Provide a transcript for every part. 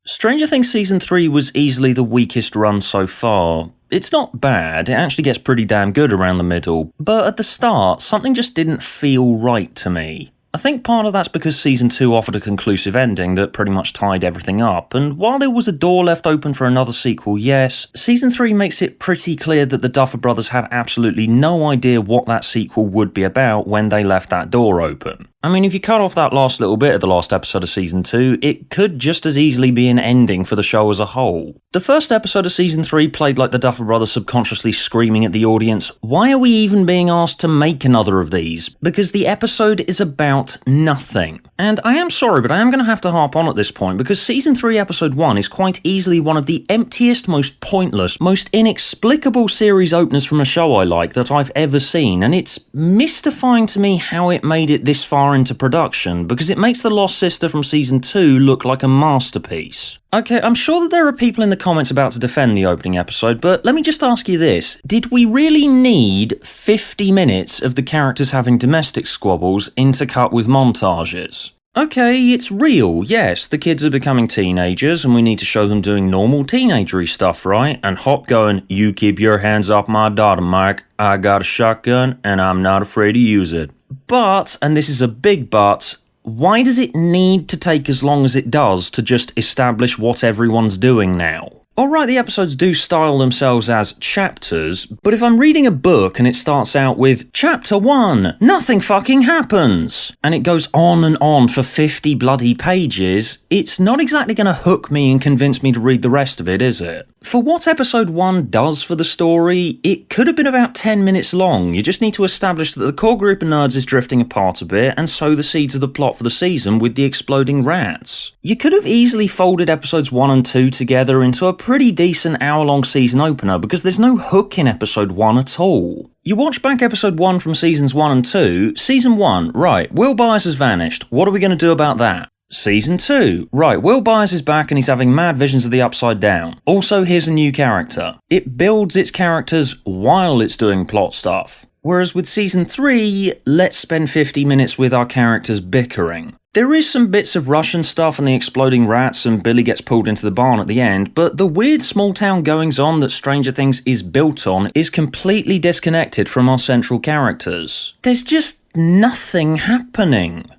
Stranger Things Season 3 was easily the weakest run so far. It's not bad, it actually gets pretty damn good around the middle, but at the start, something just didn't feel right to me. I think part of that's because Season 2 offered a conclusive ending that pretty much tied everything up, and while there was a door left open for another sequel, yes, Season 3 makes it pretty clear that the Duffer Brothers had absolutely no idea what that sequel would be about when they left that door open. I mean, if you cut off that last little bit of the last episode of Season 2, it could just as easily be an ending for the show as a whole. The first episode of Season 3 played like the Duffer Brothers subconsciously screaming at the audience, why are we even being asked to make another of these? Because the episode is about nothing. And I am sorry, but I am going to have to harp on at this point, because Season 3 Episode 1 is quite easily one of the emptiest, most pointless, most inexplicable series openers from a show I like that I've ever seen, and it's mystifying to me how it made it this far into production, because it makes The Lost Sister from Season 2 look like a masterpiece. Okay, I'm sure that there are people in the comments about to defend the opening episode, but let me just ask you this. Did we really need 50 minutes of the characters having domestic squabbles intercut with montages? Okay, it's real, yes, the kids are becoming teenagers and we need to show them doing normal teenagery stuff, right? And Hop going, you keep your hands off my daughter, Mike, I got a shotgun and I'm not afraid to use it. But, and this is a big but, why does it need to take as long as it does to just establish what everyone's doing now? Alright, the episodes do style themselves as chapters, but if I'm reading a book and it starts out with Chapter 1, nothing fucking happens, and it goes on for 50 bloody pages, it's not exactly going to hook me and convince me to read the rest of it, is it? For what episode 1 does for the story, it could have been about 10 minutes long. You just need to establish that the core group of nerds is drifting apart a bit and sow the seeds of the plot for the season with the exploding rats. You could have easily folded episodes 1 and 2 together into a pretty decent hour-long season opener because there's no hook in episode 1 at all. You watch back episode 1 from seasons 1 and 2, season 1, right, Will Byers has vanished, what are we going to do about that? Season 2, right, Will Byers is back and he's having mad visions of the Upside Down. Also, here's a new character. It builds its characters while it's doing plot stuff. Whereas with Season 3, let's spend 50 minutes with our characters bickering. There is some bits of Russian stuff and the exploding rats and Billy gets pulled into the barn at the end, but the weird small town goings-on that Stranger Things is built on is completely disconnected from our central characters. There's just nothing happening.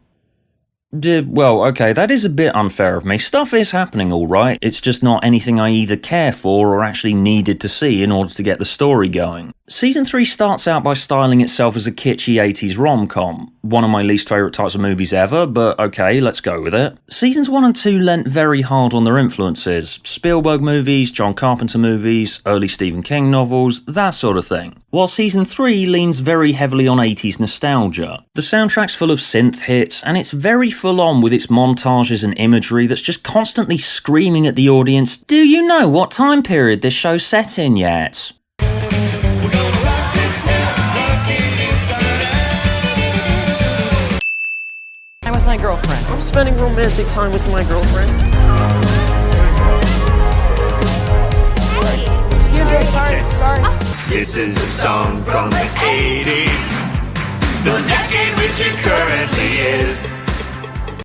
Well, okay, that is a bit unfair of me. Stuff is happening alright, it's just not anything I either care for or actually needed to see in order to get the story going. Season 3 starts out by styling itself as a kitschy 80s rom-com. One of my least favourite types of movies ever, but okay, let's go with it. Seasons 1 and 2 lent very hard on their influences. Spielberg movies, John Carpenter movies, early Stephen King novels, that sort of thing. While Season 3 leans very heavily on 80s nostalgia. The soundtrack's full of synth hits, and it's very full on with its montages and imagery that's just constantly screaming at the audience, do you know what time period this show's set in yet? With my girlfriend. I'm spending romantic time with my girlfriend. Hey! Excuse me, sorry. This is a song from the 80s, the decade which it currently is.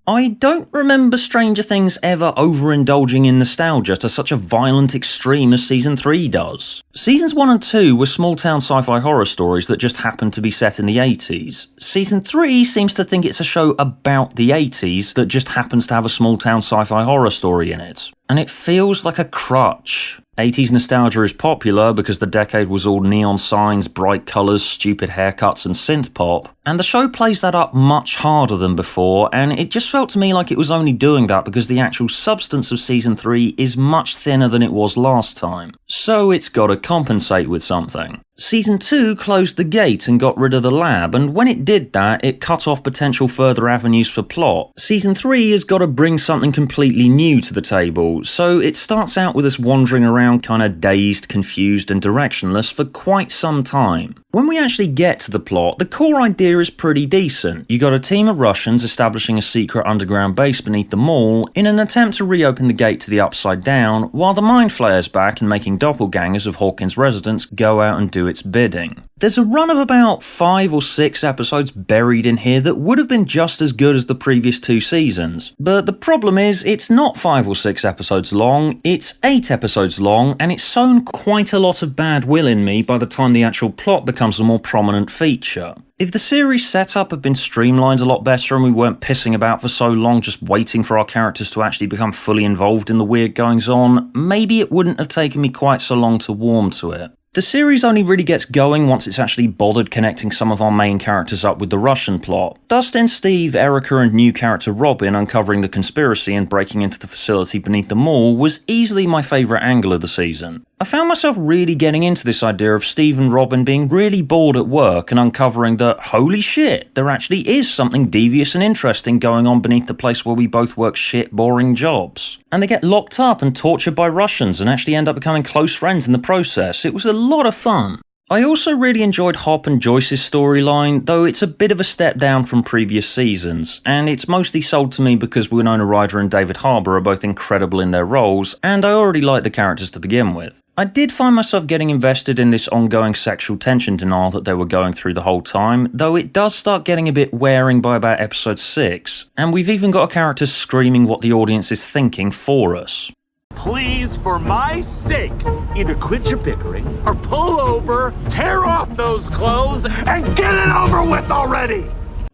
I don't remember Stranger Things ever overindulging in nostalgia to such a violent extreme as Season 3 does. Seasons 1 and 2 were small-town sci-fi horror stories that just happened to be set in the 80s. Season 3 seems to think it's a show about the 80s that just happens to have a small-town sci-fi horror story in it. And it feels like a crutch. 80s nostalgia is popular because the decade was all neon signs, bright colours, stupid haircuts and synth pop, and the show plays that up much harder than before, and it just felt to me like it was only doing that because the actual substance of Season 3 is much thinner than it was last time. So it's gotta compensate with something. Season 2 closed the gate and got rid of the lab, and when it did that, it cut off potential further avenues for plot. Season 3 has got to bring something completely new to the table, so it starts out with us wandering around around kinda dazed, confused and directionless for quite some time. When we actually get to the plot, the core idea is pretty decent. You got a team of Russians establishing a secret underground base beneath the mall in an attempt to reopen the gate to the Upside Down, while the mind flares back and making doppelgangers of Hawkins residents go out and do its bidding. There's a run of about 5 or 6 episodes buried in here that would have been just as good as the previous 2 seasons, but the problem is it's not 5 or 6 episodes long, it's 8 episodes long, and it's sown quite a lot of bad will in me by the time the actual plot becomes a more prominent feature. If the series setup had been streamlined a lot better and we weren't pissing about for so long just waiting for our characters to actually become fully involved in the weird goings on, maybe it wouldn't have taken me quite so long to warm to it. The series only really gets going once it's actually bothered connecting some of our main characters up with the Russian plot. Dustin, Steve, Erica and new character Robin uncovering the conspiracy and breaking into the facility beneath the mall was easily my favourite angle of the season. I found myself really getting into this idea of Steve and Robin being really bored at work and uncovering that, holy shit, there actually is something devious and interesting going on beneath the place where we both work shit, boring jobs. And they get locked up and tortured by Russians and actually end up becoming close friends in the process. It was a lot of fun. I also really enjoyed Hop and Joyce's storyline, though it's a bit of a step down from previous seasons, and it's mostly sold to me because Winona Ryder and David Harbour are both incredible in their roles, and I already liked the characters to begin with. I did find myself getting invested in this ongoing sexual tension denial that they were going through the whole time, though it does start getting a bit wearing by about episode 6, and we've even got a character screaming what the audience is thinking for us. Please, for my sake, either quit your bickering or pull over, tear off those clothes, and get it over with already!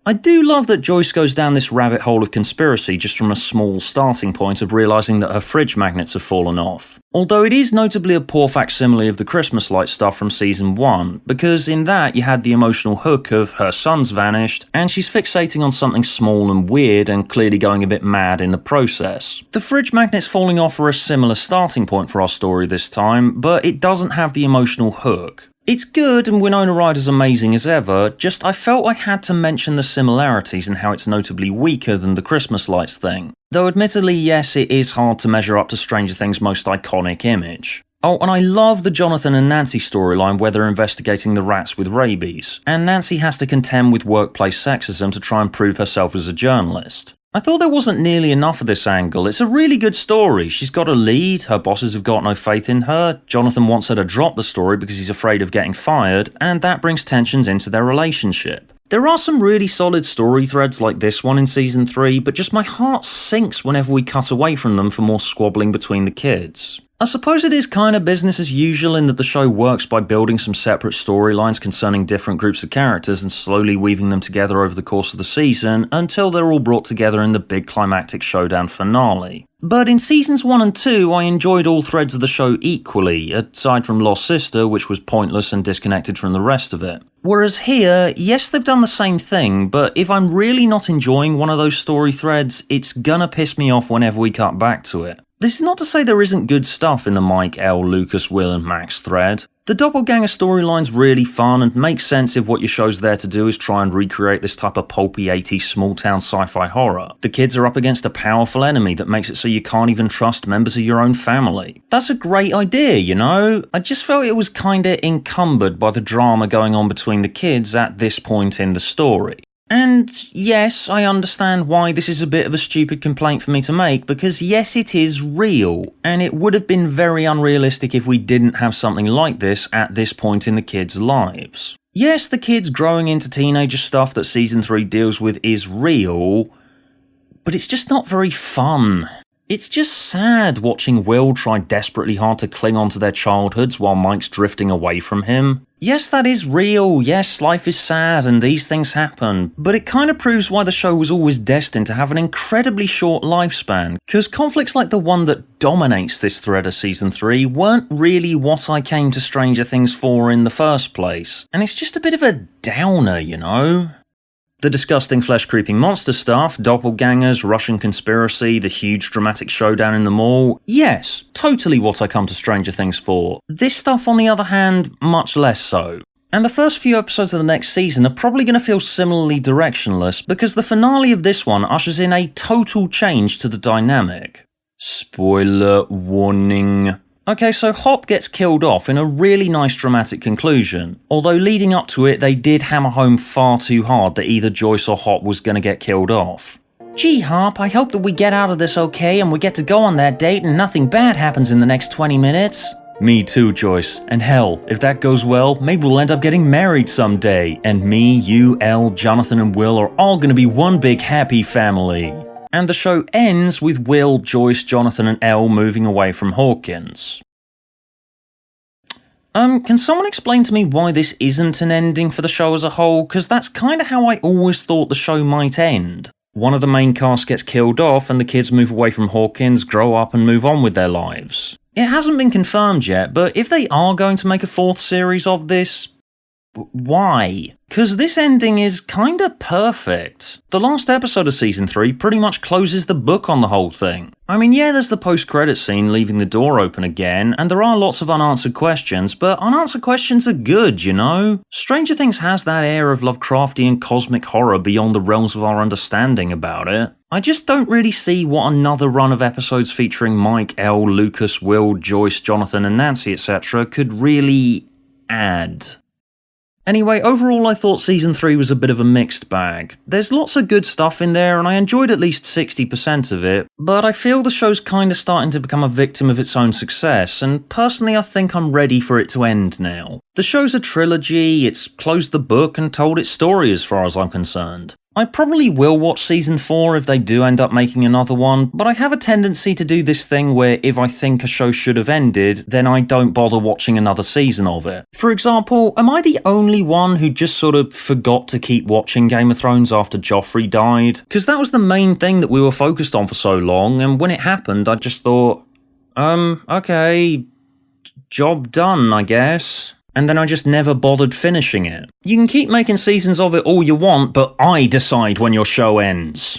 I do love that Joyce goes down this rabbit hole of conspiracy just from a small starting point of realising that her fridge magnets have fallen off. Although it is notably a poor facsimile of the Christmas light stuff from season 1, because in that you had the emotional hook of her son's vanished, and she's fixating on something small and weird and clearly going a bit mad in the process. The fridge magnets falling off are a similar starting point for our story this time, but it doesn't have the emotional hook. It's good and Winona Ryder's amazing as ever, just I felt I had to mention the similarities and how it's notably weaker than the Christmas lights thing. Though admittedly, yes, it is hard to measure up to Stranger Things' most iconic image. Oh, and I love the Jonathan and Nancy storyline where they're investigating the rats with rabies, and Nancy has to contend with workplace sexism to try and prove herself as a journalist. I thought there wasn't nearly enough of this angle. It's a really good story. She's got a lead, her bosses have got no faith in her, Jonathan wants her to drop the story because he's afraid of getting fired, and that brings tensions into their relationship. There are some really solid story threads like this one in season 3, but just my heart sinks whenever we cut away from them for more squabbling between the kids. I suppose it is kind of business as usual in that the show works by building some separate storylines concerning different groups of characters and slowly weaving them together over the course of the season until they're all brought together in the big climactic showdown finale. But in seasons 1 and 2, I enjoyed all threads of the show equally, aside from Lost Sister, which was pointless and disconnected from the rest of it. Whereas here, yes, they've done the same thing, but if I'm really not enjoying one of those story threads, it's gonna piss me off whenever we cut back to it. This is not to say there isn't good stuff in the Mike, Elle, Lucas, Will and Max thread. The doppelganger storyline's really fun and makes sense if what your show's there to do is try and recreate this type of pulpy 80s small-town sci-fi horror. The kids are up against a powerful enemy that makes it so you can't even trust members of your own family. That's a great idea, you know? I just felt it was kinda encumbered by the drama going on between the kids at this point in the story. And yes, I understand why this is a bit of a stupid complaint for me to make, because yes, it is real, and it would have been very unrealistic if we didn't have something like this at this point in the kids' lives. Yes, the kids growing into teenager stuff that season 3 deals with is real, but it's just not very fun. It's just sad watching Will try desperately hard to cling on to their childhoods while Mike's drifting away from him. Yes, that is real, yes, life is sad and these things happen, but it kind of proves why the show was always destined to have an incredibly short lifespan, because conflicts like the one that dominates this thread of season 3 weren't really what I came to Stranger Things for in the first place, and it's just a bit of a downer, you know? The disgusting flesh-creeping monster stuff, doppelgangers, Russian conspiracy, the huge dramatic showdown in the mall, yes, totally what I come to Stranger Things for. This stuff, on the other hand, much less so. And the first few episodes of the next season are probably going to feel similarly directionless, because the finale of this one ushers in a total change to the dynamic. Spoiler warning. Okay, so Hop gets killed off in a really nice dramatic conclusion, although leading up to it they did hammer home far too hard that either Joyce or Hop was going to get killed off. Gee, Hop, I hope that we get out of this okay and we get to go on that date and nothing bad happens in the next 20 minutes. Me too, Joyce, and hell, if that goes well, maybe we'll end up getting married someday, and me, you, Elle, Jonathan and Will are all going to be one big happy family. And the show ends with Will, Joyce, Jonathan and Elle moving away from Hawkins. Can someone explain to me why this isn't an ending for the show as a whole? Because that's kinda how I always thought the show might end. One of the main cast gets killed off and the kids move away from Hawkins, grow up and move on with their lives. It hasn't been confirmed yet, but if they are going to make a 4th series of this, why? Because this ending is kinda perfect. The last episode of Season 3 pretty much closes the book on the whole thing. I mean, yeah, there's the post-credits scene leaving the door open again, and there are lots of unanswered questions, but unanswered questions are good, you know? Stranger Things has that air of Lovecraftian cosmic horror beyond the realms of our understanding about it. I just don't really see what another run of episodes featuring Mike, Elle, Lucas, Will, Joyce, Jonathan and Nancy etc. could really add. Anyway, overall I thought Season 3 was a bit of a mixed bag. There's lots of good stuff in there and I enjoyed at least 60% of it, but I feel the show's kinda starting to become a victim of its own success, and personally I think I'm ready for it to end now. The show's a trilogy, it's closed the book and told its story as far as I'm concerned. I probably will watch Season 4 if they do end up making another one, but I have a tendency to do this thing where if I think a show should have ended, then I don't bother watching another season of it. For example, am I the only one who just sort of forgot to keep watching Game of Thrones after Joffrey died? Because that was the main thing that we were focused on for so long, and when it happened I just thought, okay, job done, I guess. And then I just never bothered finishing it. You can keep making seasons of it all you want, but I decide when your show ends.